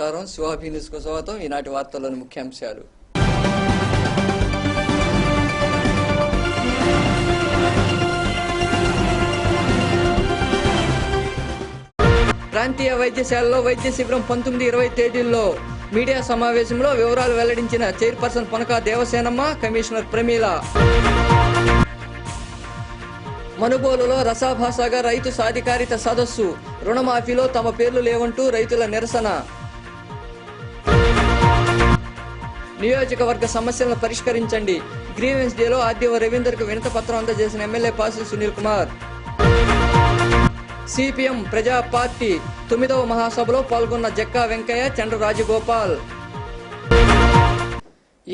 నమస్కారం. శివాభి న్యూస్కు స్వాగతం. ఈనాటి వార్తల్లోని ముఖ్యాంశాలు. ప్రాంతీయ వైద్యశాలలో వైద్య శిబిరం 19-20 తేదీల్లో మీడియా సమావేశంలో వివరాలు వెల్లడించిన చైర్పర్సన్ పొనక దేవసేనమ్మ, కమిషనర్ ప్రమీల. మనుబోలులో రసాభాసగా రైతు సాధికారిత సదస్సు. రుణమాఫీలో తమ పేర్లు లేవంటూ రైతుల నిరసన. నియోజకవర్గ సమస్యలను పరిష్కరించండి. గ్రీవెన్స్ డేలో ఆర్డీఓ రవీందర్కు వినతి పత్రం అందజేసిన ఎమ్మెల్యే పాసి సునీల్ కుమార్. సిపిఎం ప్రజా పార్టీ 9వ మహాసభలో పాల్గొన్న జక్కా వెంకయ్య, చండ్ర రాజగోపాల్.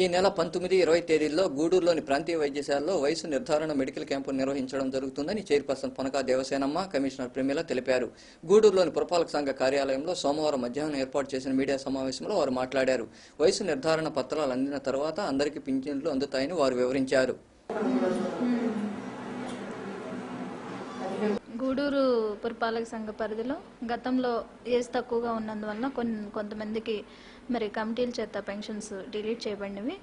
ఈ నెల 19-20 తేదీల్లో గూడూరులోని ప్రాంతీయ వైద్యశాలలో వయసు నిర్ధారణ మెడికల్ క్యాంపు నిర్వహించడం జరుగుతుందని చైర్పర్సన్ పొనక దేవసేనమ్మ, కమిషనర్ ప్రమీల తెలిపారు. గూడూరులోని పురపాలక సంఘ కార్యాలయంలో సోమవారం మధ్యాహ్నం ఏర్పాటు చేసిన మీడియా సమావేశంలో వారు మాట్లాడారు. వయసు నిర్ధారణ పత్రాలు అందిన తర్వాత అందరికీ పింఛన్లు అందుతాయని వారు వివరించారు. గూడూరు పురపాలక సంఘ పరిధిలో గతంలో ఏజ్ తక్కువగా ఉన్నందువలన కొంతమందికి మరి కమిటీల చేత పెన్షన్స్ డిలీట్ చేయబడినవి.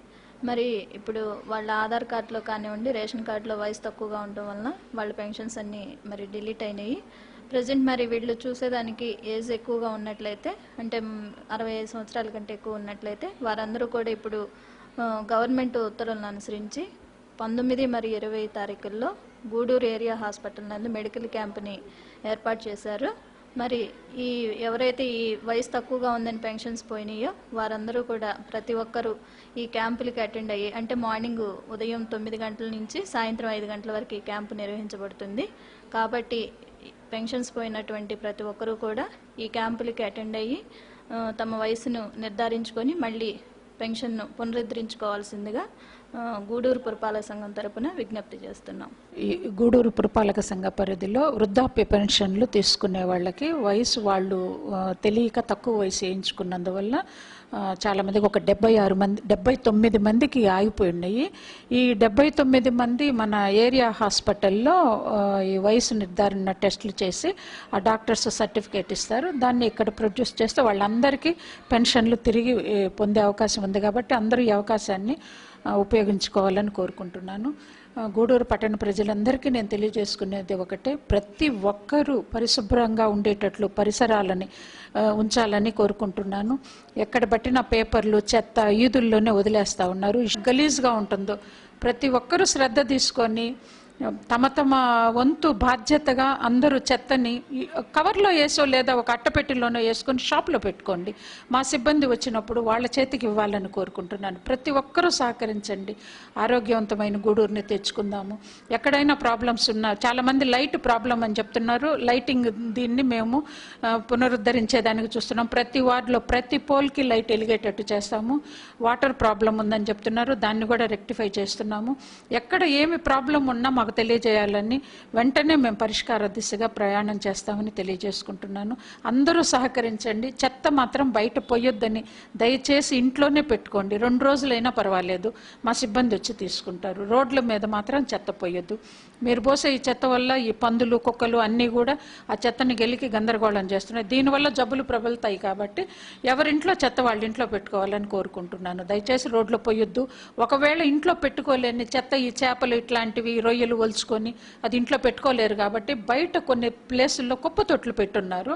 మరి ఇప్పుడు వాళ్ళ ఆధార్ కార్డులో కానివ్వండి, రేషన్ కార్డులో వయసు తక్కువగా ఉండటం వలన వాళ్ళ పెన్షన్స్ అన్నీ మరి డిలీట్ అయినాయి. ప్రజెంట్ మరి వీళ్ళు చూసేదానికి ఏజ్ ఎక్కువగా ఉన్నట్లయితే, అంటే 65 సంవత్సరాల కంటే ఎక్కువ ఉన్నట్లయితే వారందరూ కూడా ఇప్పుడు గవర్నమెంట్ ఉత్తర్వులను అనుసరించి 19 మరియు 20 తారీఖుల్లో గూడూరు ఏరియా హాస్పిటల్ నందు మెడికల్ క్యాంప్ని ఏర్పాటు చేశారు. మరి ఎవరైతే ఈ వయసు తక్కువగా ఉందని పెన్షన్స్ పోయినాయో వారందరూ కూడా ప్రతి ఒక్కరూ ఈ క్యాంపులకి అటెండ్ అయ్యి, అంటే మార్నింగ్ ఉదయం 9 గంటల నుంచి సాయంత్రం 5 గంటల వరకు ఈ క్యాంపు నిర్వహించబడుతుంది. కాబట్టి పెన్షన్స్ పోయినటువంటి ప్రతి ఒక్కరూ కూడా ఈ క్యాంపులకి అటెండ్ అయ్యి తమ వయసును నిర్ధారించుకొని మళ్ళీ పెన్షన్ను పునరుద్ధరించుకోవాల్సిందిగా గూడూరు పురపాలక సంఘం తరపున విజ్ఞప్తి చేస్తున్నాం. ఈ గూడూరు పురపాలక సంఘ పరిధిలో వృద్ధాప్య పెన్షన్లు తీసుకునే వాళ్ళకి వయసు వాళ్ళు తెలియక తక్కువ వయసు వేయించుకున్నందువల్ల చాలామందికి ఒక 79 మందికి ఆగిపోయి ఉన్నాయి. ఈ 79 మంది మన ఏరియా హాస్పిటల్లో ఈ వయసు నిర్ధారణ టెస్టులు చేసి ఆ డాక్టర్స్ సర్టిఫికేట్ ఇస్తారు. దాన్ని ఇక్కడ ప్రొడ్యూస్ చేస్తే వాళ్ళందరికీ పెన్షన్లు తిరిగి పొందే అవకాశం ఉంది. కాబట్టి అందరూ ఈ అవకాశాన్ని ఉపయోగించుకోవాలని కోరుకుంటున్నాను. గూడూరు పట్టణ ప్రజలందరికీ నేను తెలియజేసుకునేది ఒకటే, ప్రతి ఒక్కరూ పరిశుభ్రంగా ఉండేటట్లు పరిసరాలని ఉంచాలని కోరుకుంటున్నాను. ఎక్కడ పట్టిన పేపర్లు, చెత్త ఈదుల్లోనే వదిలేస్తూ ఉన్నారు. గలీజ్గా ఉంటుందో ప్రతి ఒక్కరూ శ్రద్ధ తీసుకొని తమ వంతు బాధ్యతగా అందరూ చెత్తని కవర్లో వేసో లేదా ఒక అట్టపెట్టిలోనో వేసుకొని షాప్లో పెట్టుకోండి. మా సిబ్బంది వచ్చినప్పుడు వాళ్ళ చేతికి ఇవ్వాలని కోరుకుంటున్నాను. ప్రతి ఒక్కరూ సహకరించండి. ఆరోగ్యవంతమైన గూడూరుని తెచ్చుకుందాము. ఎక్కడైనా ప్రాబ్లమ్స్ ఉన్నా, చాలామంది లైట్ ప్రాబ్లం అని చెప్తున్నారు. లైటింగ్ దీన్ని మేము పునరుద్ధరించేదానికి చూస్తున్నాం. ప్రతి వార్డులో ప్రతి పోల్కి లైట్ వెలిగేటట్టు చేస్తాము. వాటర్ ప్రాబ్లం ఉందని చెప్తున్నారు, దాన్ని కూడా రెక్టిఫై చేస్తున్నాము. ఎక్కడ ఏమి ప్రాబ్లం ఉన్నా మాకు తెలియజేయాలని వెంటనే మేము పరిష్కార దిశగా ప్రయాణం చేస్తామని తెలియజేసుకుంటున్నాను. అందరూ సహకరించండి. చెత్త మాత్రం బయట పోయొద్దని దయచేసి ఇంట్లోనే పెట్టుకోండి. 2 రోజులైనా పర్వాలేదు, మా సిబ్బంది వచ్చి తీసుకుంటారు. రోడ్ల మీద మాత్రం చెత్త పోయొద్దు. మీరు పోసే ఈ చెత్త వల్ల ఈ పందులు, కుక్కలు అన్నీ కూడా ఆ చెత్తని గెలికి గందరగోళం చేస్తున్నాయి. దీనివల్ల జబ్బులు ప్రబలుతాయి. కాబట్టి ఎవరింట్లో చెత్త వాళ్ళ ఇంట్లో పెట్టుకోవాలని కోరుకుంటున్నాను. దయచేసి రోడ్లో పోయొద్దు. ఒకవేళ ఇంట్లో పెట్టుకోలేని చెత్త, ఈ చేపలు ఇట్లాంటివి, రొయ్యలు ఒలుచుకొని అది ఇంట్లో పెట్టుకోలేరు. కాబట్టి బయట కొన్ని ప్లేసుల్లో కుప్ప తొట్లు పెట్టున్నారు.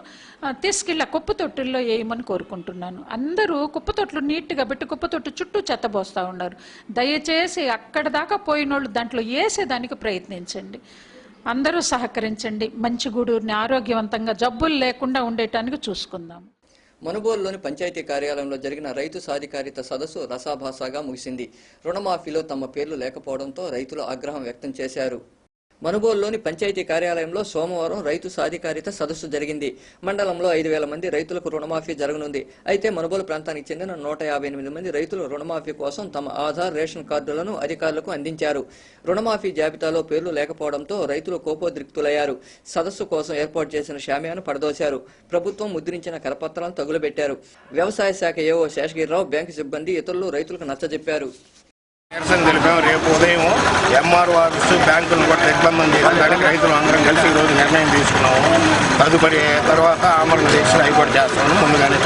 తీసుకెళ్ళి ఆ కుప్ప తొట్టుల్లో వేయమని కోరుకుంటున్నాను. అందరూ కుప్ప తొట్లు నీట్గా పెట్టి కుప్ప తొట్టు చుట్టూ చెత్త పోస్తూ ఉన్నారు. దయచేసి అక్కడ దాకా పోయినోళ్ళు దాంట్లో వేసేదానికి ప్రయత్నించండి. అందరూ సహకరించండి. మంచి గూడూరుని ఆరోగ్యవంతంగా జబ్బులు లేకుండా ఉండేటానికి చూసుకుందాం. మనుబోలులోని పంచాయతీ కార్యాలయంలో జరిగిన రైతు సాధికారిత సదస్సు రసాభాసగా ముగిసింది. రుణమాఫీలో తమ పేర్లు లేకపోవడంతో రైతులు ఆగ్రహం వ్యక్తం చేశారు. మనుబోలులోని పంచాయతీ కార్యాలయంలో సోమవారం రైతు సాధికారిత సదస్సు జరిగింది. మండలంలో 5,000 మంది రైతులకు రుణమాఫీ జరగనుంది. అయితే మనుబోలు ప్రాంతానికి చెందిన 158 మంది రైతులు రుణమాఫీ కోసం తమ ఆధార్, రేషన్ కార్డులను అధికారులకు అందించారు. రుణమాఫీ జాబితాలో పేర్లు లేకపోవడంతో రైతులు కోపోద్రిక్తులయ్యారు. సదస్సు కోసం ఏర్పాటు చేసిన షామియాను పడదోశారు. ప్రభుత్వం ముద్రించిన కరపత్రాలను తగులబెట్టారు. వ్యవసాయ శాఖ ఏఓ శేషగిరిరావు, బ్యాంకు సిబ్బంది, ఇతరులు రైతులకు నచ్చజెప్పారు. నిరసన తెలిపాము. రేపు ఉదయం ఎంఆర్ఓ ఆఫీసు బ్యాంకులను కూడా దిగ్బంధం చేయడానికి రైతులు అందరం కలిసి ఈరోజు నిర్ణయం తీసుకున్నాము. తదుపరి తర్వాత అమలు చేసి అవి కూడా చేస్తాము. ముందుగానే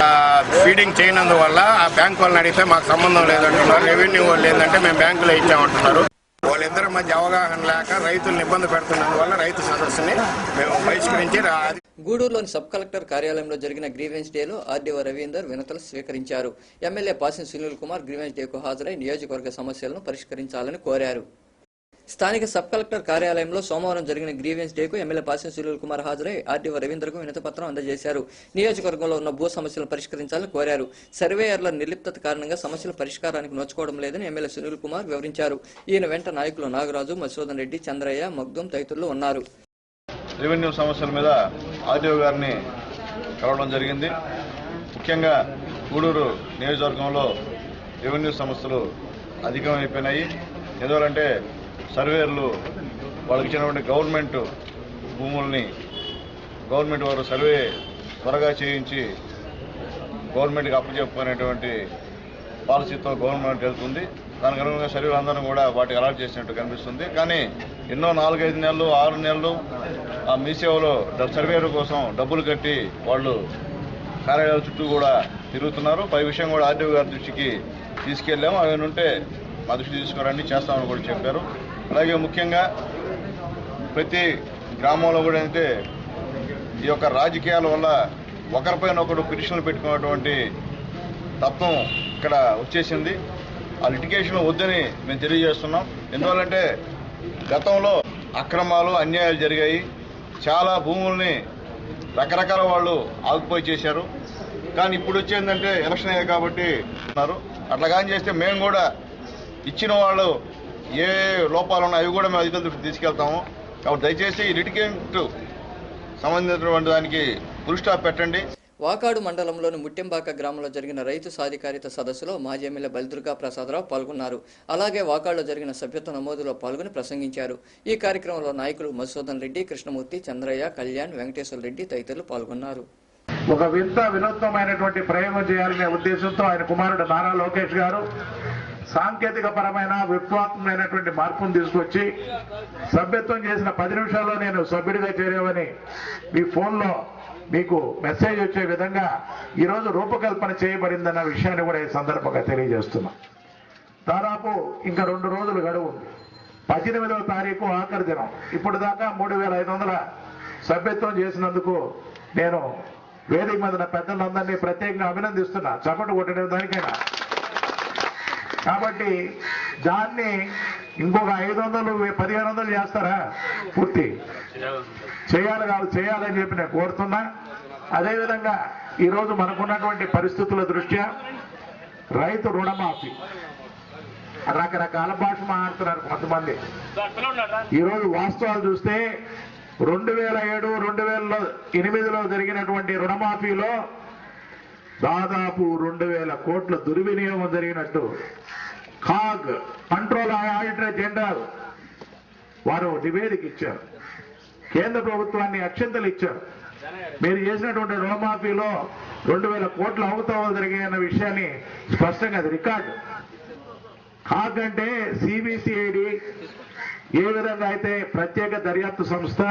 ఫీడింగ్ చేయనందువల్ల ఆ బ్యాంకు వాళ్ళని అడిగితే మాకు సంబంధం లేదంటున్నారు. రెవెన్యూ వాళ్ళు ఏంటంటే మేము బ్యాంకులో ఇచ్చామంటున్నారు. వాళ్ళిద్దరి మధ్య అవగాహన లేక రైతులను ఇబ్బంది పెడుతున్నందువల్ల రైతు సదస్సుని మేము బహిష్కరించి గూడూరులోని సబ్ కలెక్టర్ కార్యాలయంలో జరిగిన గ్రీవెన్స్ డేలో ఆర్డీఓ రవీందర్ వినతులు స్వీకరించారు. ఎమ్మెల్యే పాసిం సునీల్ కుమార్ గ్రీవెన్స్ డేకు హాజరై నియోజకవర్గ సమస్యలను పరిష్కరించాలని కోరారు. స్థానిక సబ్ కలెక్టర్ కార్యాలయంలో సోమవారం జరిగిన గ్రీవెన్స్ డేకు ఎమ్మెల్యే పాసిం సునీల్ కుమార్ హాజరై ఆర్డీఓ రవీందర్కు వినతిపత్రం అందజేశారు. నియోజకవర్గంలో ఉన్న భూ సమస్యలను పరిష్కరించాలని కోరారు. సర్వేయర్ల నిర్లిప్తత కారణంగా సమస్యల పరిష్కారానికి నోచుకోవడం లేదని ఎమ్మెల్యే సునీల్ కుమార్ వివరించారు. ఈయన వెంట నాయకులు నాగరాజు, మధుసూదన్ రెడ్డి, చంద్రయ్య, మగ్దుం తదితరులు ఉన్నారు. రెవెన్యూ సమస్యల మీద ఆర్డీఓ గారిని కలవడం జరిగింది. ముఖ్యంగా గూడూరు నియోజకవర్గంలో రెవెన్యూ సమస్యలు అధికమైపోయినాయి. ఎందువలంటే సర్వేయర్లు వాళ్ళకి ఇచ్చినటువంటి గవర్నమెంట్ భూముల్ని గవర్నమెంట్ వారు సర్వే త్వరగా చేయించి గవర్నమెంట్కి అప్పచెప్పుకునేటువంటి పాలసీతో గవర్నమెంట్ వెళ్తుంది. దానికి అనుగుణంగా సర్వేలు అందరం కూడా వాటికి అలాట్ చేసినట్టు కనిపిస్తుంది. కానీ ఎన్నో 4-5 నెలలు 6 నెలలు ఆ మీ సేవలో సర్వేయర్ కోసం డబ్బులు కట్టి వాళ్ళు కార్యాలయాల చుట్టూ కూడా తిరుగుతున్నారు. పై విషయం కూడా ఆర్డీఓ గారి దృష్టికి తీసుకెళ్ళాము. అవి ఉంటే మా దృష్టి తీసుకురండి, చేస్తామని కూడా చెప్పారు. అలాగే ముఖ్యంగా ప్రతి గ్రామంలో కూడా అయితే ఈ యొక్క రాజకీయాల వల్ల ఒకరిపైన ఒకరు పిటిషన్లు పెట్టుకున్నటువంటి తత్వం ఇక్కడ వచ్చేసింది. ఆ లిటిగేషన్ వద్దని మేము తెలియజేస్తున్నాం. ఎందువల్లంటే గతంలో అక్రమాలు, అన్యాయాలు జరిగాయి. చాలా భూముల్ని రకరకాల వాళ్ళు ఆక్యుపై చేశారు. కానీ ఇప్పుడు వచ్చేందంటే ఎలక్షన్ అయ్యాయి కాబట్టి ఉన్నారు. అట్లా కానీ చేస్తే మేము కూడా ఇచ్చిన వాళ్ళు ఏ లోపాలు ఉన్నాయో అవి కూడా మేము అధికారుల దృష్టికి తీసుకెళ్తాము. కాబట్టి దయచేసి ఈ లిటిగేట్ సంబంధించినటువంటి దానికి ఫుల్ స్టాప్ పెట్టండి. వాకాడు మండలంలోని ముట్టెంబాక గ్రామంలో జరిగిన రైతు సాధికారిత సదస్సులో మాజీ ఎమ్మెల్యే బలిదుర్గా ప్రసాదరావు పాల్గొన్నారు. అలాగే వాకాడులో జరిగిన సభ్యత్వ నమోదులో పాల్గొని ప్రసంగించారు. ఈ కార్యక్రమంలో నాయకులు మధుసూదన్ రెడ్డి, కృష్ణమూర్తి, చంద్రయ్య, కళ్యాణ్, వెంకటేశ్వర రెడ్డి తదితరులు పాల్గొన్నారు. ఒక వినూత్నమైనటువంటి ప్రయోగం చేయాలనే ఉద్దేశంతో ఆయన కుమారుడు నారా లోకేష్ గారు సాంకేతిక పరమైన విప్లవాత్మకమైనటువంటి మార్పును తీసుకొచ్చి సభ్యత్వం చేసిన 10 నిమిషాల్లో నేను సభ్యుడిగా చేరేవని మీ ఫోన్లో మీకు మెసేజ్ వచ్చే విధంగా ఈరోజు రూపకల్పన చేయబడిందన్న విషయాన్ని కూడా ఈ సందర్భంగా తెలియజేస్తున్నా. దాదాపు ఇంకా 2 రోజులు గడువు ఉంది. 18వ తారీఖు ఆఖరి దినం. ఇప్పుడు దాకా 3500 సభ్యత్వం చేసినందుకు నేను వేదిక మీద పెద్దలందరినీ ప్రత్యేకంగా అభినందిస్తున్నా. చప్పట్లు కొట్టడం దానికైనా. కాబట్టి దాన్ని ఇంకొక 500 1500 చేస్తారా? పూర్తి చేయాలని చెప్పి నేను కోరుతున్నా. అదేవిధంగా ఈరోజు మనకున్నటువంటి పరిస్థితుల దృష్ట్యా రైతు రుణమాఫీ రకరకాల భాష మాట్లాడుతున్నారు కొంతమంది. ఈరోజు వాస్తవాలు చూస్తే 2007, 2008లో జరిగినటువంటి రుణమాఫీలో దాదాపు 2000 కోట్ల దుర్వినియోగం జరిగినట్టు కాగ్ కంట్రోల్ ఆడిటర్ జనరల్ వారు నివేదిక ఇచ్చారు. కేంద్ర ప్రభుత్వాన్ని అక్షంతలు ఇచ్చారు. మీరు చేసినటువంటి రుణమాఫీలో 2000 కోట్ల అవకతవకలు జరిగాయన్న విషయాన్ని స్పష్టంగా అది రికార్డు. కాగ్ అంటే సిబిసిఐడి ఏ విధంగా అయితే ప్రత్యేక దర్యాప్తు సంస్థ,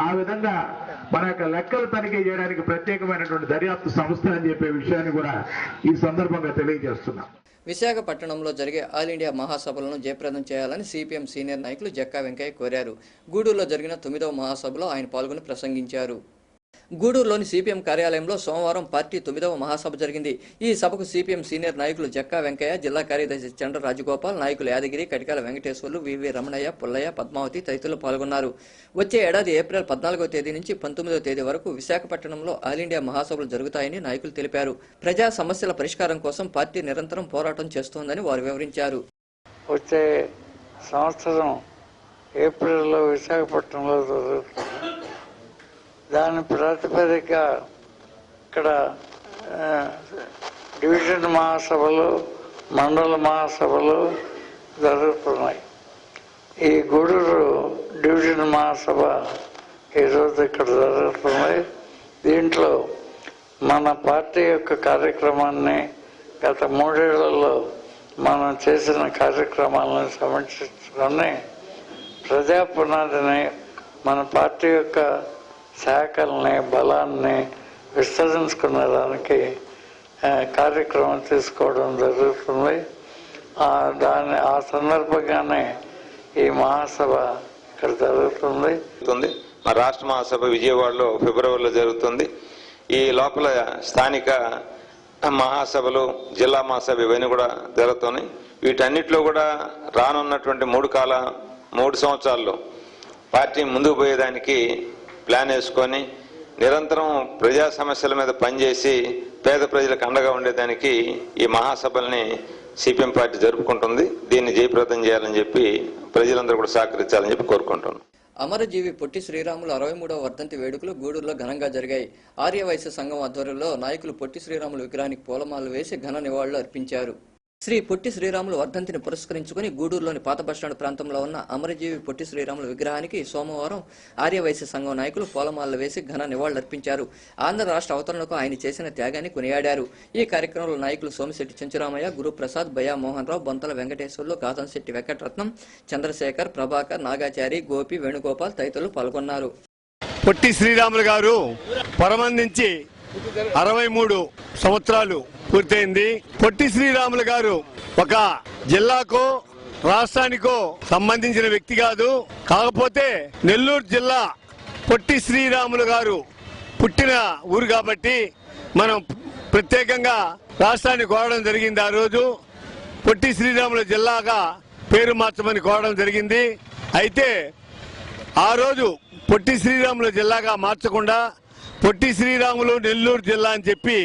ఆ విధంగా మన యొక్క లెక్కలు తనిఖీ చేయడానికి ప్రత్యేకమైనటువంటి దర్యాప్తు సంస్థ అని చెప్పే విషయాన్ని కూడా ఈ సందర్భంగా తెలియజేస్తున్నాం. విశాఖపట్నంలో జరిగే ఆల్ ఇండియా మహాసభలను జయప్రదం చేయాలని సిపిఎం సీనియర్ నాయకులు జక్కా వెంకయ్య కోరారు. గూడూరులో జరిగిన 9వ మహాసభలో ఆయన పాల్గొని ప్రసంగించారు. గూడూరులోని సిపిఎం కార్యాలయంలో సోమవారం పార్టీ 9వ మహాసభ జరిగింది. ఈ సభకు సిపిఎం సీనియర్ నాయకులు జక్కా వెంకయ్య, జిల్లా కార్యదర్శి చండ్ర రాజగోపాల్, నాయకులు యాదగిరి, కటికాల వెంకటేశ్వర్లు, వివి రమణయ్య, పుల్లయ్య, పద్మావతి తదితరులు పాల్గొన్నారు. వచ్చే ఏడాది ఏప్రిల్ 14వ తేదీ నుంచి 19వ తేదీ వరకు విశాఖపట్నంలో ఆల్ ఇండియా మహాసభలు జరుగుతాయని నాయకులు తెలిపారు. ప్రజా సమస్యల పరిష్కారం కోసం పార్టీ నిరంతరం పోరాటం చేస్తోందని వారు వివరించారు. వచ్చే సంవత్సరం ఏప్రిల్లో విశాఖపట్నంలో దాని ప్రాతిపదిక ఇక్కడ డివిజన్ మహాసభలు, మండల మహాసభలు జరుగుతున్నాయి. ఈ గూడూరు డివిజన్ మహాసభ ఈరోజు ఇక్కడ జరుగుతున్నాయి. దీంట్లో మన పార్టీ యొక్క కార్యక్రమాన్ని గత 3 ఏళ్లలో మనం చేసిన కార్యక్రమాలను సమీక్షించుకొని ప్రజా పునాదిని, మన పార్టీ యొక్క శాఖల్ని, బలాన్ని విస్తరించుకునేదానికి కార్యక్రమం తీసుకోవడం జరుగుతుంది. ఆ సందర్భంగానే ఈ మహాసభ ఇక్కడ జరుగుతుంది. మా రాష్ట్ర మహాసభ విజయవాడలో ఫిబ్రవరిలో జరుగుతుంది. ఈ లోపల స్థానిక మహాసభలు, జిల్లా మహాసభ ఇవన్నీ కూడా జరుగుతున్నాయి. వీటన్నిటిలో కూడా రానున్నటువంటి 3 సంవత్సరాల్లో పార్టీ ముందుకు పోయేదానికి ప్లాన్ వేసుకొని నిరంతరం ప్రజా సమస్యల మీద పనిచేసి పేద ప్రజలకు అండగా ఉండేదానికి ఈ మహాసభల్ని సిపిఎం పార్టీ జరుపుకుంటుంది. దీన్ని జయప్రదం చేయాలని చెప్పి ప్రజలందరూ కూడా సహకరించాలని చెప్పి కోరుకుంటున్నాం. అమరజీవి పొట్టి శ్రీరాములు 63వ వర్ధంతి వేడుకలు గూడూరులో ఘనంగా జరిగాయి. ఆర్యవైశ్య సంఘం ఆధ్వర్యంలో నాయకులు పొట్టి శ్రీరాములు విగ్రహానికి పూలమాలలు వేసి ఘన నివాళులు అర్పించారు. శ్రీ పొట్టి శ్రీరాములు వర్ధంతిని పురస్కరించుకుని గూడూరులోని పాత బస్టాండ్ ప్రాంతంలో ఉన్న అమరజీవి పొట్టి శ్రీరాములు విగ్రహానికి సోమవారం ఆర్యవైశ్య సంఘం నాయకులు పూలమాలలు వేసి ఘన నివాళులర్పించారు. ఆంధ్ర రాష్ట్ర అవతరణకు ఆయన చేసిన త్యాగాన్ని కొనియాడారు. ఈ కార్యక్రమంలో నాయకులు సోమిశెట్టి చెంచురామయ్య, గురుప్రసాద్, బయా మోహన్ రావు, బొంతల వెంకటేశ్వర్లు, గాతంశెట్టి వెంకటరత్నం, చంద్రశేఖర్, ప్రభాకర్, నాగాచారి, గోపి, వేణుగోపాల్ తదితరులు పాల్గొన్నారు. పొట్టి శ్రీరాములు గారు పరమందించి 63 సంవత్సరాలు పూర్తయింది. పొట్టి శ్రీరాములు గారు ఒక జిల్లాకో రాష్ట్రానికో సంబంధించిన వ్యక్తి కాదు. కాకపోతే నెల్లూరు జిల్లా పొట్టి శ్రీరాములు గారు పుట్టిన ఊరు కాబట్టి మనం ప్రత్యేకంగా రాష్ట్రాన్ని కోరడం జరిగింది. ఆ రోజు పొట్టి శ్రీరాములు జిల్లాగా పేరు మార్చమని కోరడం జరిగింది. అయితే ఆ రోజు పొట్టి శ్రీరాములు జిల్లాగా మార్చకుండా పొట్టి శ్రీరాములు నెల్లూరు జిల్లా అని చెప్పి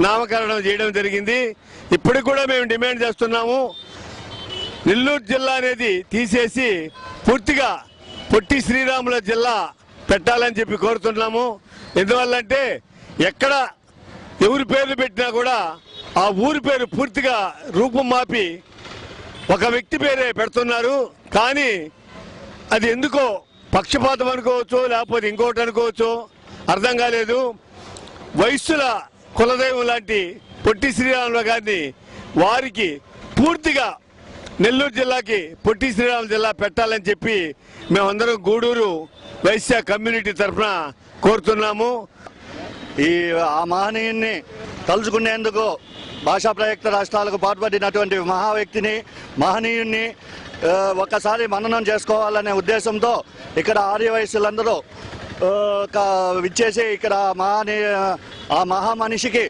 నామకరణం చేయడం జరిగింది. ఇప్పటికి కూడా మేము డిమాండ్ చేస్తున్నాము, నెల్లూరు జిల్లా అనేది తీసేసి పూర్తిగా పొట్టి శ్రీరాముల జిల్లా పెట్టాలని చెప్పి కోరుతున్నాము. ఎందువల్లంటే ఎక్కడ ఎవరి పేర్లు పెట్టినా కూడా ఆ ఊరి పేరు పూర్తిగా రూపం మాపి ఒక వ్యక్తి పేరే పెడుతున్నారు. కానీ అది ఎందుకో పక్షపాతం అనుకోవచ్చు, లేకపోతే ఇంకోటి అనుకోవచ్చు, అర్థం కాలేదు. వైశ్యుల కులదైవం లాంటి పొట్టి శ్రీరాములు గారిని వారికి పూర్తిగా నెల్లూరు జిల్లాకి పొట్టి శ్రీరాములు జిల్లా పెట్టాలని చెప్పి మేమందరం గూడూరు వైశ్య కమ్యూనిటీ తరఫున కోరుతున్నాము. ఆ మహనీయుని తలుచుకునేందుకు భాషా ప్రయుక్త రాష్ట్రాలకు పాటుపడినటువంటి మహా వ్యక్తిని, మహనీయుని ఒకసారి మననం చేసుకోవాలనే ఉద్దేశంతో ఇక్కడ ఆర్యవైశ్యులందరూ విచ్చేసి ఇక్కడ ఆ మహామనిషికి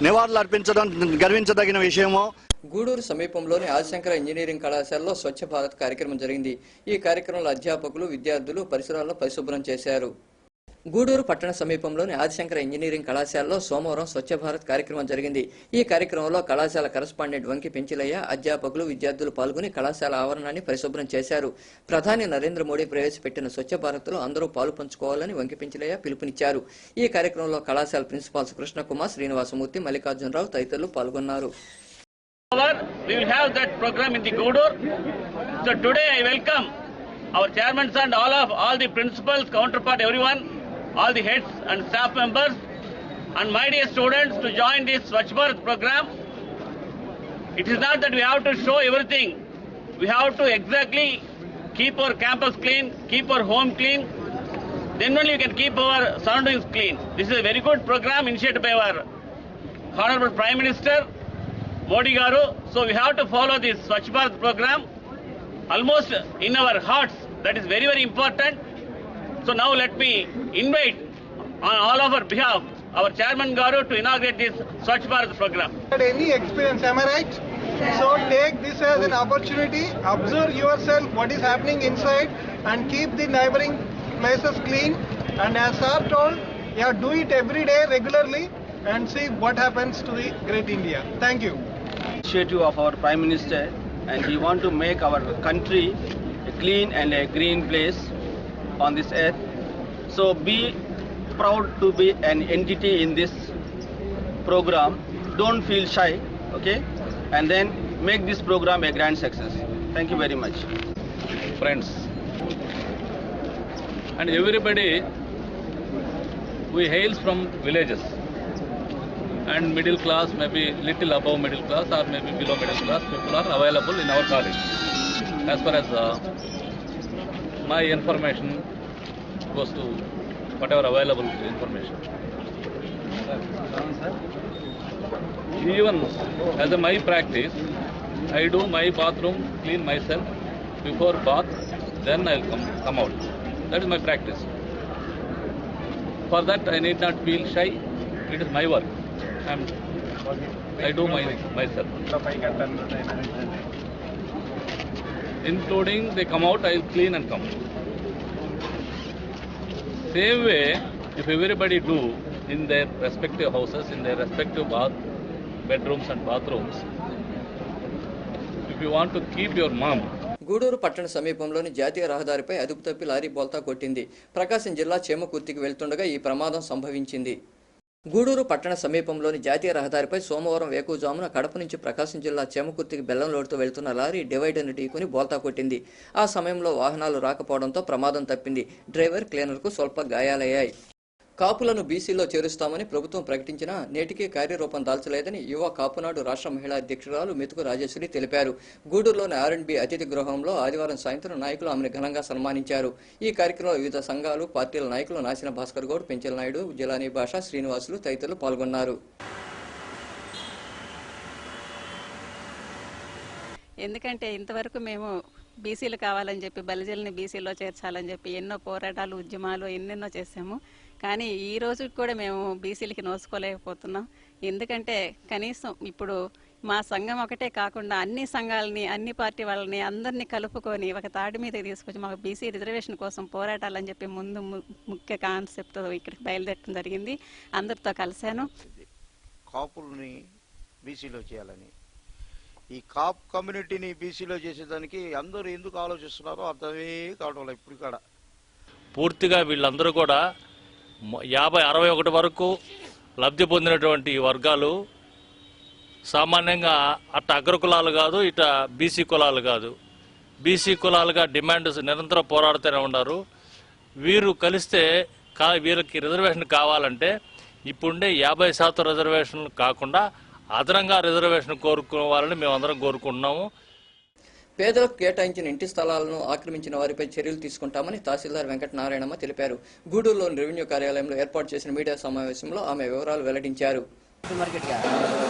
నివాళులు అర్పించడం గర్వించదగిన విషయము. గూడూరు సమీపంలోని ఆదిశంకర ఇంజనీరింగ్ కళాశాలలో స్వచ్ఛ భారత్ కార్యక్రమం జరిగింది. ఈ కార్యక్రమంలో అధ్యాపకులు, విద్యార్థులు పరిసరాల్లో పరిశుభ్రం చేశారు. గూడూరు పట్టణ సమీపంలోని ఆదిశంకర ఇంజనీరింగ్ కళాశాలలో సోమవారం స్వచ్ఛ భారత్ కార్యక్రమం జరిగింది. ఈ కార్యక్రమంలో కళాశాల కరస్పాండెంట్ వంకి పెంచిలయ్య, అధ్యాపకులు, విద్యార్థులు పాల్గొని కళాశాల ఆవరణాన్ని పరిశుభ్రం చేశారు. ప్రధాని నరేంద్ర మోడీ ప్రవేశపెట్టిన స్వచ్ఛ భారత్లో అందరూ పాలు పంచుకోవాలని వంకి పెంచిలయ్య పిలుపునిచ్చారు. ఈ కార్యక్రమంలో కళాశాల ప్రిన్సిపాల్స్ కృష్ణకుమార్, శ్రీనివాసమూర్తి, మల్లికార్జునరావు తదితరులు పాల్గొన్నారు. We will have that program in the Goodur. So today I welcome our chairman and all the principals, counterpart, everyone, all the heads and staff members, and my dear students to join this Swachh Bharat program. It is not that we have to show everything. We have to exactly keep our campus clean, keep our home clean. Then only we can keep our surroundings clean. This is a very good program initiated by our Honorable Prime Minister Modi Garu. So we have to follow this Swachh Bharat program almost in our hearts. That is very, very important. So now let me invite on all of our behalf our Chairman Garu to inaugurate this Swachh Bharat program. Any experience, am I right? So take this as an opportunity, observe yourself what is happening inside and keep the neighboring places clean. And as sir told, you have to do it every day regularly and see what happens to the great India. Thank you. Initiative of our Prime Minister, and he want to make our country a clean and a green place on this earth. So be proud to be an entity in this program. Don't feel shy, okay? And then make this program a grand success. Thank you very much. Friends and everybody, we hails from villages. and middle class, maybe little above middle class or maybe below middle class people are available in our college. As far as my information goes to whatever available information. Even as a my practice, I do my bathroom, clean myself before bath, then I'll come out. That is my practice. For that I need not feel shy. It is my work. I do myself. Including they come out, I'll clean and come. Same way, if everybody do in their respective houses, in their respective bedrooms and bathrooms, if you want to keep your mom. Gudur పట్టణ సమీపంలోని జాతీయ రహదారిపై అదుపు తప్పి lorry బోల్తా కొట్టింది. ప్రకాశం జిల్లా చేమకుర్తికి వెళ్తుండగా ఈ ప్రమాదం సంభవించింది. గూడూరు పట్టణ సమీపంలోని జాతీయ రహదారిపై సోమవారం వేకువజామున కడప నుంచి ప్రకాశం జిల్లా చేమకుర్తికి బెల్లం లోడుతూ వెళ్తున్న లారీ డివైడర్ను ఢీకొని బోల్తా కొట్టింది. ఆ సమయంలో వాహనాలు రాకపోవడంతో ప్రమాదం తప్పింది. డ్రైవర్, క్లీనర్కు స్వల్ప గాయాలయ్యాయి. కాపులను బీసీలో చేరుస్తామని ప్రభుత్వం ప్రకటించినా నేటికీ కార్యరూపం దాల్చలేదని యువ కాపునాడు రాష్ట్ర మహిళా అధ్యక్షురాలు మెతుకు రాజేశ్వరి తెలిపారు. గూడూరులోని R&B అతిథి గృహంలో ఆదివారం సాయంత్రం నాయకులు ఆమెను ఘనంగా సన్మానించారు. ఈ కార్యక్రమంలో వివిధ సంఘాలు, పార్టీల నాయకులు నాసిన భాస్కర్ గౌడ్, పెంచెల నాయుడు, జిలానీ భాష, శ్రీనివాసులు తదితరులు పాల్గొన్నారు. ఎందుకంటే ఇంతవరకు మేము బీసీలు కావాలని చెప్పి బలిజల్ని బీసీలో చేర్చాలని చెప్పి ఎన్నో పోరాటాలు, ఉద్యమాలు ఎన్నెన్నో చేసాము. కానీ ఈ రోజు కూడా మేము బీసీలకి నోసుకోలేకపోతున్నాం. ఎందుకంటే కనీసం ఇప్పుడు మా సంఘం ఒకటే కాకుండా అన్ని సంఘాలని, అన్ని పార్టీ వాళ్ళని అందరినీ కలుపుకొని ఒక తాటి మీద తీసుకొచ్చి మాకు బీసీ రిజర్వేషన్ కోసం పోరాటాలని చెప్పి ముందు ముఖ్య కాన్సెప్ట్తో ఇక్కడికి బయలుదేరడం జరిగింది. అందరితో కలిశాను. కాపుల్ని బీసీలో చేయాలని, ఈ కాప్ కమ్యూనిటీని బీసీలో చేసేదానికి అందరూ ఎందుకు ఆలోచిస్తున్నారో అర్థమే కావడం లేదు. ఇప్పుడు ఇక్కడ పూర్తిగా వీళ్ళందరూ కూడా 50-61 వరకు లబ్ధి పొందినటువంటి వర్గాలు సామాన్యంగా అట్ట అగ్రకులాలు కాదు, ఇట బీసీ కులాలు కాదు. బీసీ కులాలుగా డిమాండ్ నిరంతరం పోరాడుతూనే ఉన్నారు. వీరు కలిస్తే వీళ్ళకి రిజర్వేషన్ కావాలంటే ఇప్పుడుండే 50% రిజర్వేషన్లు కాకుండా అదనంగా రిజర్వేషన్ కోరుకోవాలని మేమందరం కోరుకుంటున్నాము. పేదలకు కేటాయించిన ఇంటి స్థలాలను ఆక్రమించిన వారిపై చర్యలు తీసుకుంటామని తహసీల్దార్ వెంకటనారాయణమ్మ తెలిపారు. గూడూరులోని రెవెన్యూ కార్యాలయంలో ఏర్పాటు చేసిన మీడియా సమావేశంలో ఆమె వివరాలు వెల్లడించారు.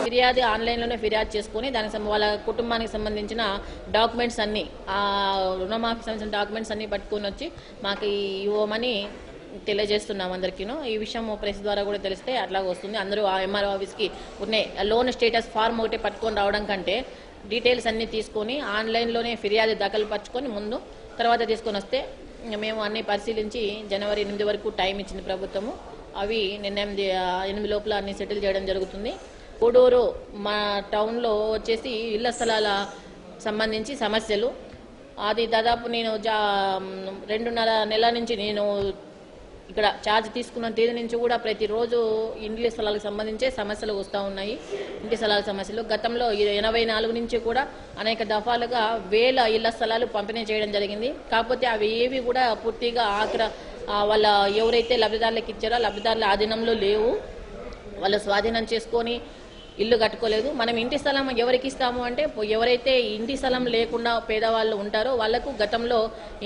ఫిర్యాదు ఆన్లైన్లోనే ఫిర్యాదు చేసుకుని దానికి వాళ్ళ కుటుంబానికి సంబంధించిన డాక్యుమెంట్స్ అన్ని, రుణమాఫీ సంబంధించిన డాక్యుమెంట్స్ అన్ని పట్టుకొని వచ్చి మాకు ఇవ్వమని తెలియజేస్తున్నాం అందరికీను. ఈ విషయం ప్రెస్ ద్వారా కూడా తెలిస్తే అట్లాగే వస్తుంది. అందరూ ఆ ఎంఆర్ఓ ఆఫీస్కి ఉన్నాయి లోన్ స్టేటస్ ఫార్మ్ ఒకటి పట్టుకొని రావడం కంటే డీటెయిల్స్ అన్నీ తీసుకొని ఆన్లైన్లోనే ఫిర్యాదు దాఖలు పరుచుకొని ముందు తర్వాత తీసుకొని వస్తే మేము అన్నీ పరిశీలించి జనవరి 8 వరకు టైం ఇచ్చింది ప్రభుత్వము. అవి నిన్న 8 లోపల అన్ని సెటిల్ చేయడం జరుగుతుంది. గూడూరు మా టౌన్లో వచ్చేసి ఇళ్ల స్థలాల సంబంధించి సమస్యలు అది దాదాపు నేను 2.5 నెలల నుంచి నేను ఇక్కడ ఛార్జ్ తీసుకున్న తేదీ నుంచి కూడా ప్రతిరోజు ఇంటి స్థలాలకు సంబంధించే సమస్యలు వస్తూ ఉన్నాయి. ఇంటి స్థలాల సమస్యలు గతంలో 84 నుంచి కూడా అనేక దఫాలుగా 1000 ఇళ్ల స్థలాలు పంపిణీ చేయడం జరిగింది. కాకపోతే అవి ఏవి కూడా పూర్తిగా వాళ్ళ ఎవరైతే లబ్ధిదారులకు ఇచ్చారో లబ్ధిదారుల ఆధీనంలో లేవు. వాళ్ళు స్వాధీనం చేసుకొని ఇల్లు కట్టుకోలేదు. మనం ఇంటి స్థలం ఎవరికి ఇస్తాము అంటే ఎవరైతే ఇంటి స్థలం లేకుండా పేదవాళ్ళు ఉంటారో వాళ్లకు గతంలో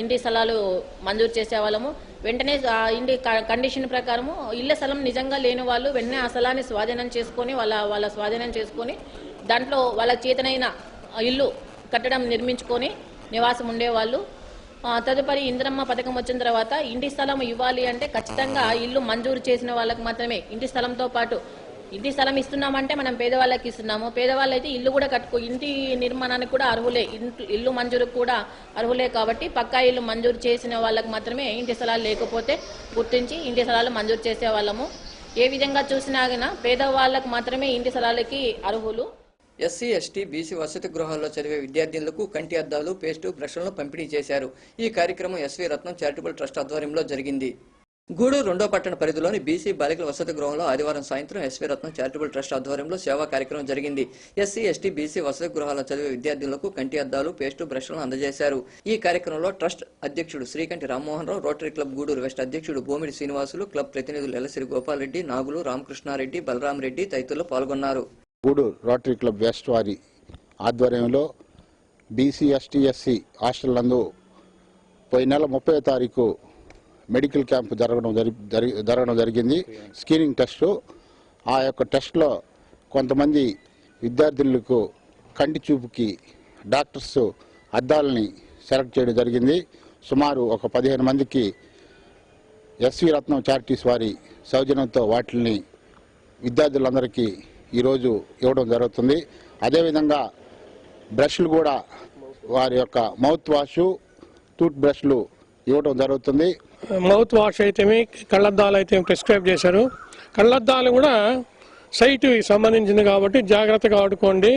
ఇంటి స్థలాలు మంజూరు చేసేవాళ్ళము. వెంటనే ఇంటి కండిషన్ ప్రకారము ఇళ్ల స్థలం నిజంగా లేని వాళ్ళు వెంటనే ఆ స్థలాన్ని స్వాధీనం చేసుకొని వాళ్ళ స్వాధీనం చేసుకొని దాంట్లో వాళ్ళ చేతనైన ఇల్లు కట్టడం నిర్మించుకొని నివాసం ఉండేవాళ్ళు. తదుపరి ఇందిరమ్మ పథకం వచ్చిన తర్వాత ఇంటి స్థలం ఇవ్వాలి అంటే ఖచ్చితంగా ఇల్లు మంజూరు చేసిన వాళ్ళకి మాత్రమే ఇంటి స్థలంతో పాటు ఇంటి స్థలం ఇస్తున్నామంటే మనం పేదవాళ్ళకి ఇస్తున్నాము. పేదవాళ్ళు అయితే ఇల్లు కూడా ఇంటి నిర్మాణానికి కూడా అర్హులే, ఇల్లు మంజూరుకు కూడా అర్హులే. కాబట్టి పక్కా ఇల్లు మంజూరు చేసిన వాళ్ళకి మాత్రమే ఇంటి స్థలాలు లేకపోతే గుర్తించి ఇంటి స్థలాలు మంజూరు చేసే వాళ్ళము. ఏ విధంగా చూసినా కానీ పేదవాళ్ళకు మాత్రమే ఇంటి స్థలాలకి అర్హులు. ఎస్సీ, ఎస్టీ, బీసీ వసతి గృహాల్లో చదివే విద్యార్థినులకు కంటి అద్దాలు, పేస్టు, బ్రష్లను పంపిణీ చేశారు. ఈ కార్యక్రమం ఎస్వీ రత్నం చారిటబుల్ ట్రస్ట్ ఆధ్వర్యంలో జరిగింది. గూడూరు రెండో పట్టణ పరిధిలోని బీసీ బాలికల వసతి గృహంలో ఆదివారం సాయంత్రం ఎస్వీ రత్నం చారిటబుల్ ట్రస్ట్ ఆధ్వర్యంలో సేవా కార్యక్రమం జరిగింది. ఎస్సీ, ఎస్టీ, బీసీ వసతి గృహాల చదివే విద్యార్థులకు కంటి అద్దాలు, పేస్టు, బ్రష్లను అందజేశారు. ఈ కార్యక్రమంలో ట్రస్ట్ అధ్యక్షుడు Srikanthi Rammohan Rao, rotary club Gudur west అధ్యక్షుడు బోమిడి శ్రీనివాసులు, క్లబ్ ప్రతినిధులు ఎల్లసిరి గోపాల్ రెడ్డి, నాగులు, రామకృష్ణారెడ్డి, బలరాం రెడ్డి తదితరులు పాల్గొన్నారు. గూడూరు రోటరీ క్లబ్ వెస్ట్ వారి ఆధ్వర్యంలో బీసీ, ఎస్టీ, ఎస్సీ హాస్టల్ నందు పోయిన నెల 30వ తారీఖు మెడికల్ క్యాంప్ జరగడం జరిగింది. Screening test. ఆ యొక్క టెస్ట్లో కొంతమంది విద్యార్థులకు కంటి చూపుకి డాక్టర్స్ అద్దాలని సెలెక్ట్ చేయడం జరిగింది. సుమారు ఒక 15 మందికి ఎస్వీ రత్నం చారిటీస్ వారి సౌజన్యంతో వాటిని విద్యార్థులందరికీ ఈరోజు ఇవ్వడం జరుగుతుంది. అదేవిధంగా బ్రష్లు కూడా వారి యొక్క మౌత్ వాషు, టూత్ బ్రష్లు ఇవ్వడం జరుగుతుంది. మౌత్ వాష్ అయితే కళ్ళద్దాలు అయితే ప్రిస్క్రైబ్ చేశారు. కళ్ళద్దాలు కూడా సైట్ సంబంధించింది కాబట్టి జాగ్రత్తగా వాడుకోండి.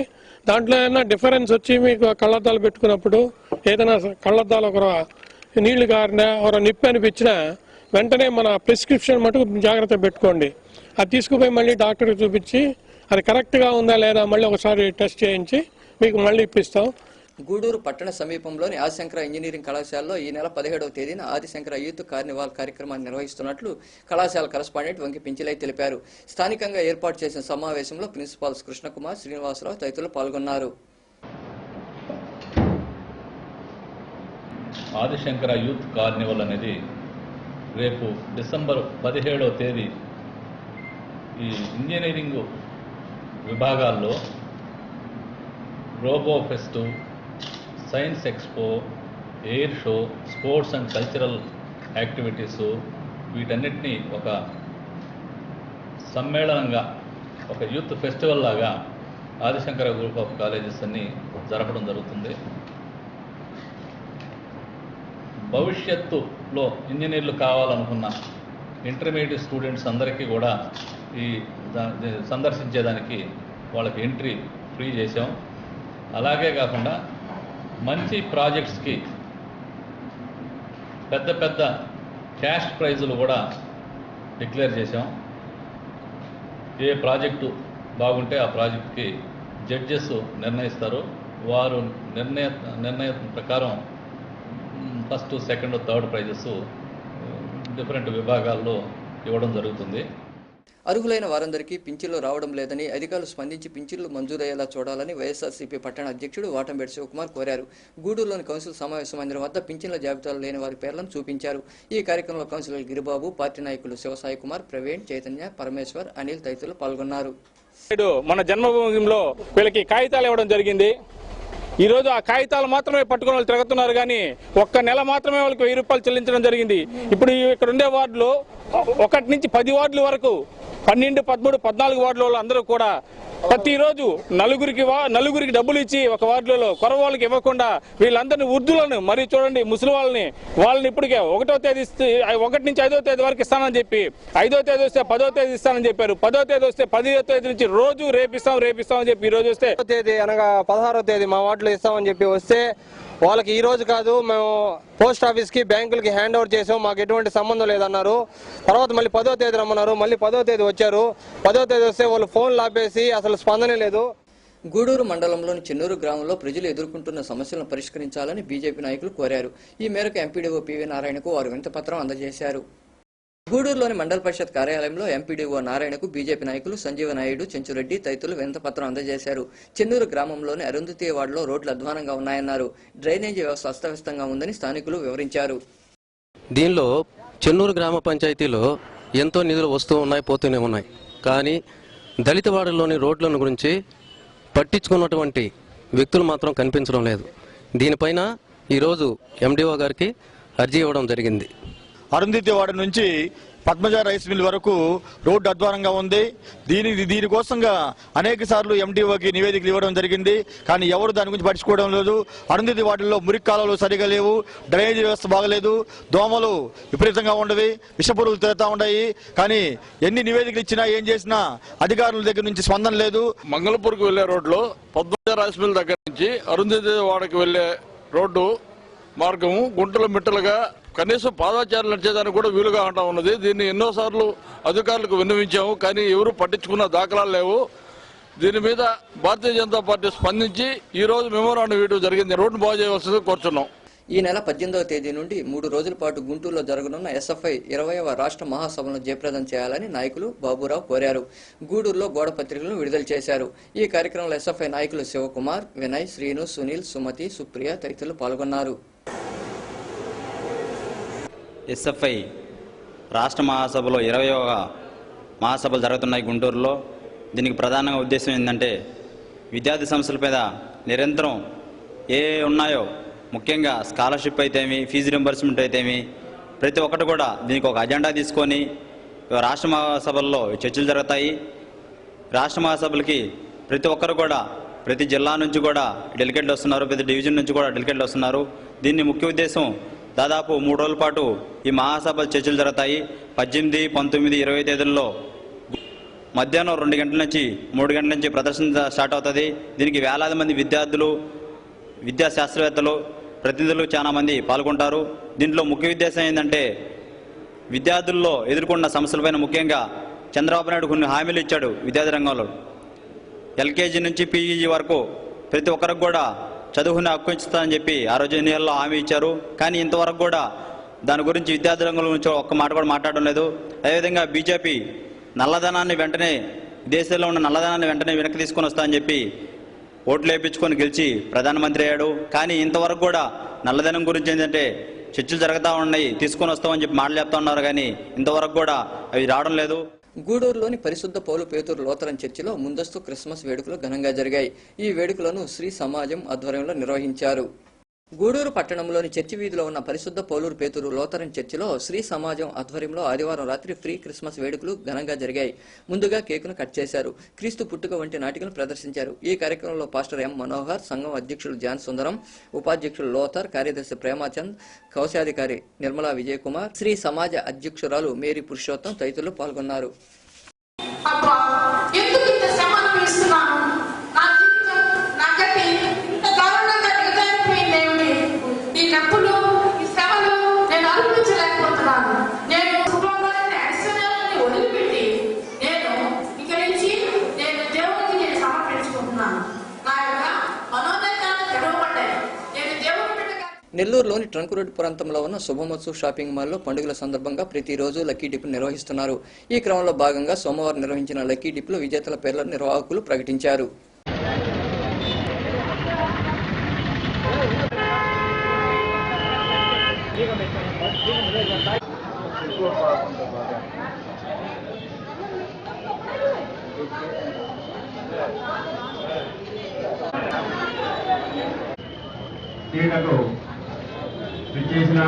దాంట్లో ఏదైనా డిఫరెన్స్ వచ్చి మీకు కళ్ళద్దాలు పెట్టుకున్నప్పుడు ఏదైనా కళ్ళద్దాలు ఒక నీళ్లు కారినా ఒక నిప్పు అనిపించినా వెంటనే మన ప్రిస్క్రిప్షన్ మటుకు జాగ్రత్త పెట్టుకోండి. అది తీసుకుపోయి మళ్ళీ డాక్టర్కి చూపించి అది కరెక్ట్గా ఉందా లేదా మళ్ళీ ఒకసారి టెస్ట్ చేయించి మీకు మళ్ళీ ఇప్పిస్తాం. గూడూరు పట్టణ సమీపంలోని ఆదిశంకర ఇంజనీరింగ్ కళాశాలలో ఈ నెల 17వ తేదీన ఆదిశంకర యూత్ కార్నివాల్ కార్యక్రమాన్ని నిర్వహిస్తున్నట్లు కళాశాల కరస్పాండెంట్ వంకి పించిలై తెలిపారు. స్థానికంగా ఏర్పాటు చేసిన సమావేశంలో ప్రిన్సిపాల్స్ కృష్ణకుమార్, శ్రీనివాసరావు తదితరులు పాల్గొన్నారు. ఆదిశంకర యూత్ కార్నివల్ అనేది రేపు డిసెంబర్ 17వ తేదీ ఈ ఇంజనీరింగ్ విభాగాల్లో robo fest, science expo, air show, sports and cultural activities వీటన్నిటినీ ఒక సమ్మేళనంగా ఒక యూత్ ఫెస్టివల్ లాగా ఆదిశంకర గ్రూప్ ఆఫ్ కాలేజెస్ అన్ని జరపడం జరుగుతుంది. భవిష్యత్తులో ఇంజనీర్లు కావాలనుకున్న ఇంటర్మీడియట్ స్టూడెంట్స్ అందరికీ కూడా ఈ సందర్శించేదానికి వాళ్ళకి ఎంట్రీ ఫ్రీ చేసాం. అలాగే కాకుండా మంచి ప్రాజెక్ట్స్కి పెద్ద పెద్ద క్యాష్ ప్రైజులు కూడా డిక్లేర్ చేసాం. ఏ ప్రాజెక్టు బాగుంటే ఆ ప్రాజెక్టుకి జడ్జెస్ నిర్ణయిస్తారు. వారు నిర్ణయం ప్రకారం first, second, third prices different విభాగాల్లో ఇవ్వడం జరుగుతుంది. అర్హులైన వారందరికీ పింఛన్లు రావడం లేదని అధికారులు స్పందించి పింఛన్లు మంజూరయ్యేలా చూడాలని వైఎస్ఆర్సీపీ పట్టణ అధ్యక్షుడు వాటంబేటి శివకుమార్ కోరారు. గూడూరులోని కౌన్సిల్ సమావేశ మందిరం వద్ద పింఛన్ల జాబితాలో లేని వారి పేర్లను చూపించారు. ఈ కార్యక్రమంలో కౌన్సిలర్ గిరిబాబు, పార్టీ నాయకులు శివసాయి కుమార్, ప్రవీణ్, చైతన్య, పరమేశ్వర్, అనిల్ తదితరులు పాల్గొన్నారు. మన జన్మభూమిలో వీళ్ళకి కాగితాలు ఇవ్వడం జరిగింది. ఈ రోజు ఆ కాగితాలు మాత్రమే పట్టుకుని వాళ్ళు తిరుగుతున్నారు కానీ ఒక్క నెల మాత్రమే వాళ్ళకి 1000 రూపాయలు చెల్లించడం జరిగింది. ఇప్పుడు ఇక్కడ ఉండే వార్డులో 1 నుంచి 10 వార్డుల వరకు 12, 13, 14 వార్డుల అందరూ కూడా ప్రతిరోజు నలుగురికి డబ్బులు ఇచ్చి ఒక వార్డులలో కొరవాళ్ళకి ఇవ్వకుండా వీళ్ళందరినీ వృద్ధులను మరి చూడండి ముసలి వాళ్ళని ఇప్పటికే 1వ తేదీ 1 నుంచి 5వ తేదీ వరకు ఇస్తానని చెప్పి 5వ తేదీ వస్తే 10వ తేదీ ఇస్తానని చెప్పారు. 10వ తేదీ వస్తే 10వ తేదీ నుంచి రోజు రేపిస్తామని చెప్పి ఈ రోజు వస్తే తేదీ అనగా 16వ తేదీ మా వార్డులో ఇస్తామని చెప్పి వస్తే వాళ్ళకి ఈ రోజు కాదు, మేము పోస్ట్ ఆఫీస్కి, బ్యాంకులకి హ్యాండ్ ఓవర్ చేసాం, మాకు ఎటువంటి సంబంధం లేదన్నారు. తర్వాత మళ్ళీ 10వ తేదీ రమ్మన్నారు. మళ్ళీ 10వ తేదీ వచ్చారు. 10వ తేదీ వస్తే వాళ్ళు ఫోన్లు ఆపేసి అసలు స్పందనే లేదు. గూడూరు మండలంలోని చెన్నూరు గ్రామంలో ప్రజలు ఎదుర్కొంటున్న సమస్యలను పరిష్కరించాలని బీజేపీ నాయకులు కోరారు. ఈ మేరకు ఎంపీడీఓ పివి నారాయణకు వారు వినతిపత్రం అందజేశారు. గూడూరులోని మండల పరిషత్ కార్యాలయంలో ఎంపీడీఓ నారాయణకు బీజేపీ నాయకులు సంజీవ నాయుడు, చెంచురెడ్డి తదితరులు వినతిపత్రం అందజేశారు. చెన్నూరు గ్రామంలోని అరుంధతి వార్డులో రోడ్లు అధ్వానంగా ఉన్నాయన్నారు. డ్రైనేజీ వ్యవస్థ అస్తవ్యస్తంగా ఉందని స్థానికులు వివరించారు. దీనిలో చెన్నూరు గ్రామ పంచాయతీలో ఎంతో నిధులు వస్తూ ఉన్నాయి, పోతూనే ఉన్నాయి. కానీ దళిత వార్డుల్లోని రోడ్లను గురించి పట్టించుకున్నటువంటి వ్యక్తులు మాత్రం కనిపించడం లేదు. దీనిపైన ఈరోజు ఎండిఓ గారికి అర్జీ ఇవ్వడం జరిగింది. అరుంధతి వార్డు నుంచి పద్మజ రైస్ మిల్ వరకు రోడ్డు అధ్వానంగా ఉంది. దీనికోసంగా అనేక సార్లు ఎండిఓకి నివేదికలు ఇవ్వడం జరిగింది. కానీ ఎవరు దాని గురించి పట్టించుకోవడం లేదు. అరుంధతి వార్డుల్లో మురికి కాలువలు సరిగా లేవు, డ్రైనేజీ వ్యవస్థ బాగలేదు, దోమలు విపరీతంగా ఉండవి, విషపురుగులు తిరుగుతూ ఉన్నాయి. కానీ ఎన్ని నివేదికలు ఇచ్చినా ఏం చేసినా అధికారుల దగ్గర నుంచి స్పందన లేదు. మంగళపూర్కు వెళ్లే రోడ్లో పద్మజ రైస్ మిల్ దగ్గర నుంచి అరుంధతి వాడకి వెళ్లే రోడ్డు మార్గము గుంటలు మిట్టలుగా కనీసం పాదచారులు నడిచేదానికి కూడా వీలుగా ఉంటా ఉన్నది. దీన్ని ఎన్నోసార్లు అధికారులకు విన్నవించాము, కానీ ఎవరు పట్టించుకున్న దాఖలాలు లేవు. దీని మీద భారతీయ జనతా పార్టీ స్పందించి ఈ రోజు మెమోరాండం ఇవ్వడం జరిగింది. రోడ్డు బాగు చేయవలసింది కోరుచున్నాం. ఈ నెల 18వ తేదీ నుండి 3 రోజుల పాటు గుంటూరులో జరగనున్న ఎస్ఎఫ్ఐ 20వ రాష్ట్ర మహాసభలను జయప్రదం చేయాలని నాయకులు బాబురావు కోరారు. గూడూరులో గోడ పత్రికలను విడుదల చేశారు. ఈ కార్యక్రమంలో ఎస్ఎఫ్ఐ నాయకులు శివకుమార్, వినయ్, శ్రీను, సునీల్, సుమతి, సుప్రియ తదితరులు పాల్గొన్నారు. ఎస్ఎఫ్ఐ రాష్ట్ర మహాసభలో 20వ మహాసభలు జరుగుతున్నాయి గుంటూరులో. దీనికి ప్రధానంగా ఉద్దేశం ఏంటంటే విద్యార్థి సమస్యల మీద నిరంతరం ఏ ఉన్నాయో, ముఖ్యంగా స్కాలర్షిప్ అయితేమి, ఫీజు రింబర్స్మెంట్ అయితేమి, ప్రతి ఒక్కటి కూడా దీనికి ఒక అజెండా తీసుకొని రాష్ట్ర మహాసభల్లో చర్చలు జరుగుతాయి. రాష్ట్ర మహాసభలకి ప్రతి ఒక్కరు కూడా, ప్రతి జిల్లా నుంచి కూడా డెలికేట్లు వస్తున్నారు, ప్రతి డివిజన్ నుంచి కూడా డెలికేట్లు వస్తున్నారు. దీన్ని ముఖ్య ఉద్దేశం దాదాపు 3 రోజుల పాటు ఈ మహాసభ చర్చలు జరుగుతాయి. 18, 19, 20 తేదీల్లో మధ్యాహ్నం 2 గంటల నుంచి 3 గంటల నుంచి ప్రదర్శన స్టార్ట్ అవుతుంది. దీనికి వేలాది మంది విద్యార్థులు, విద్యా శాస్త్రవేత్తలు, ప్రతినిధులు చాలా మంది పాల్గొంటారు. దీంట్లో ముఖ్య ఉద్దేశం ఏంటంటే విద్యార్థుల్లో ఎదుర్కొన్న సమస్యలపైన, ముఖ్యంగా చంద్రబాబు నాయుడు కొన్ని హామీలు ఇచ్చాడు విద్యార్థి రంగంలో. ఎల్కేజీ నుంచి పీజీ వరకు ప్రతి ఒక్కరికి కూడా చదువుకునే హక్కు ఇస్తానని చెప్పి ఆ రోజు ఎన్నికల్లో హామీ ఇచ్చారు. కానీ ఇంతవరకు కూడా దాని గురించి విద్యార్థి రంగం గురించి ఒక్క మాట కూడా మాట్లాడడం లేదు. అదేవిధంగా బీజేపీ నల్లధనాన్ని వెంటనే, దేశంలో ఉన్న నల్లధనాన్ని వెంటనే వెనక్కి తీసుకొని వస్తానని చెప్పి ఓట్లు వేయించుకొని గెలిచి ప్రధానమంత్రి అయ్యాడు. కానీ ఇంతవరకు కూడా నల్లధనం గురించి ఏంటంటే చర్చలు జరుగుతూ ఉన్నాయి, తీసుకొని వస్తామని చెప్పి మాటలు చెప్తా ఉన్నారు, కానీ ఇంతవరకు కూడా అవి రావడం లేదు. గూడూరులోని పరిశుద్ధ పౌలు పేతురు లోతరన్ చర్చిలో ముందస్తు క్రిస్మస్ వేడుకలు ఘనంగా జరిగాయి. ఈ వేడుకలను శ్రీ సమాజం ఆధ్వర్యంలో నిర్వహించారు. గూడూరు పట్టణంలోని చర్చి వీధిలో ఉన్న పరిశుద్ధ పౌలు పేతురు లోతరన్ చర్చిలో శ్రీ సమాజం ఆధ్వర్యంలో ఆదివారం రాత్రి ఫ్రీ క్రిస్మస్ వేడుకలు ఘనంగా జరిగాయి. ముందుగా కేకును కట్ చేశారు. క్రీస్తు పుట్టుక వంటి నాటికలు ప్రదర్శించారు. ఈ కార్యక్రమంలో పాస్టర్ ఎం మనోహర్, సంఘం అధ్యక్షులు జాన్ సుందరం, ఉపాధ్యక్షులు లోథర్, కార్యదర్శి ప్రేమాచంద్, కౌశాధికారి నిర్మలా విజయ్ కుమార్, శ్రీ సమాజ అధ్యక్షురాలు మేరీ పురుషోత్తం తదితరులు పాల్గొన్నారు. నెల్లూరులోని ట్రంక్ రోడ్డు ప్రాంతంలో ఉన్న శుభమత్సు షాపింగ్ మాల్లో పండుగల సందర్భంగా ప్రతిరోజు లక్కీ డిప్ నిర్వహిస్తున్నారు. ఈ క్రమంలో భాగంగా సోమవారం నిర్వహించిన లక్కీ డిప్ లో విజేతల పేర్ల నిర్వాహకులు ప్రకటించారు. క్రీడకు విచ్చేసిన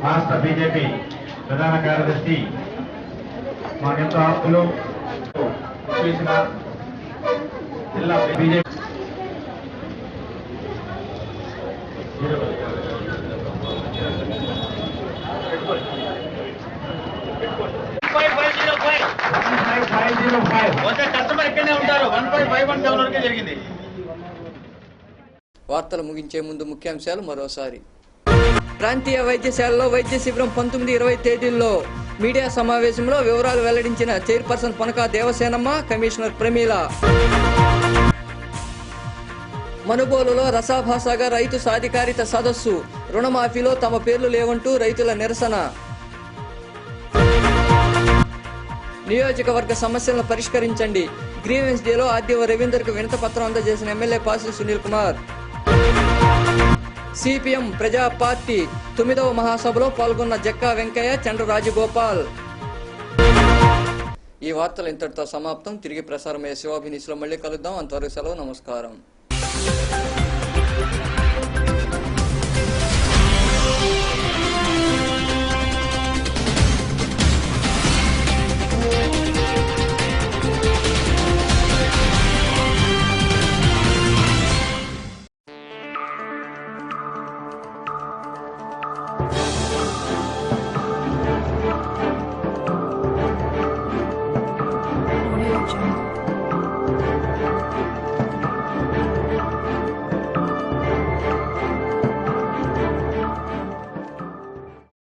రాష్ట్ర బీజేపీ ప్రధాన కార్యదర్శి, మాకెంతో ఆప్తులు విచ్చేసిన జిల్లా బీజేపీ వార్తలు ముగించే ముందు ముఖ్యాంశాలు మరోసారి. ప్రాంతీయ వైద్యశాలలో వైద్య శిబిరం 19-20 తేదీల్లో మీడియా సమావేశంలో వివరాలు వెల్లడించిన చైర్పర్సన్ పొనక దేవసేనమ్మ, కమిషనర్ ప్రమీల. మనుబోలులో రసాభాసగా రైతు సాధికారిత సదస్సు, రుణమాఫీలో తమ పేర్లు లేవంటూ రైతుల నిరసన. నియోజకవర్గ సమస్యలను పరిష్కరించండి, గ్రీవెన్స్ డేలో ఆర్డీఓ రవీందర్కు వినతి పత్రం అందజేసిన ఎమ్మెల్యే పాసి సునీల్ కుమార్. సిపిఎం ప్రజా పార్టీ 9వ మహాసభలో పాల్గొన్న జక్కా వెంకయ్య, చండ్ర రాజగోపాల్. ఈ వార్తలు ఇంతటితో సమాప్తం. తిరిగి ప్రసారమయ్యే శివాభినీస్లో మళ్ళీ కలుద్దాం. అంతవరకు సెలవు. నమస్కారం.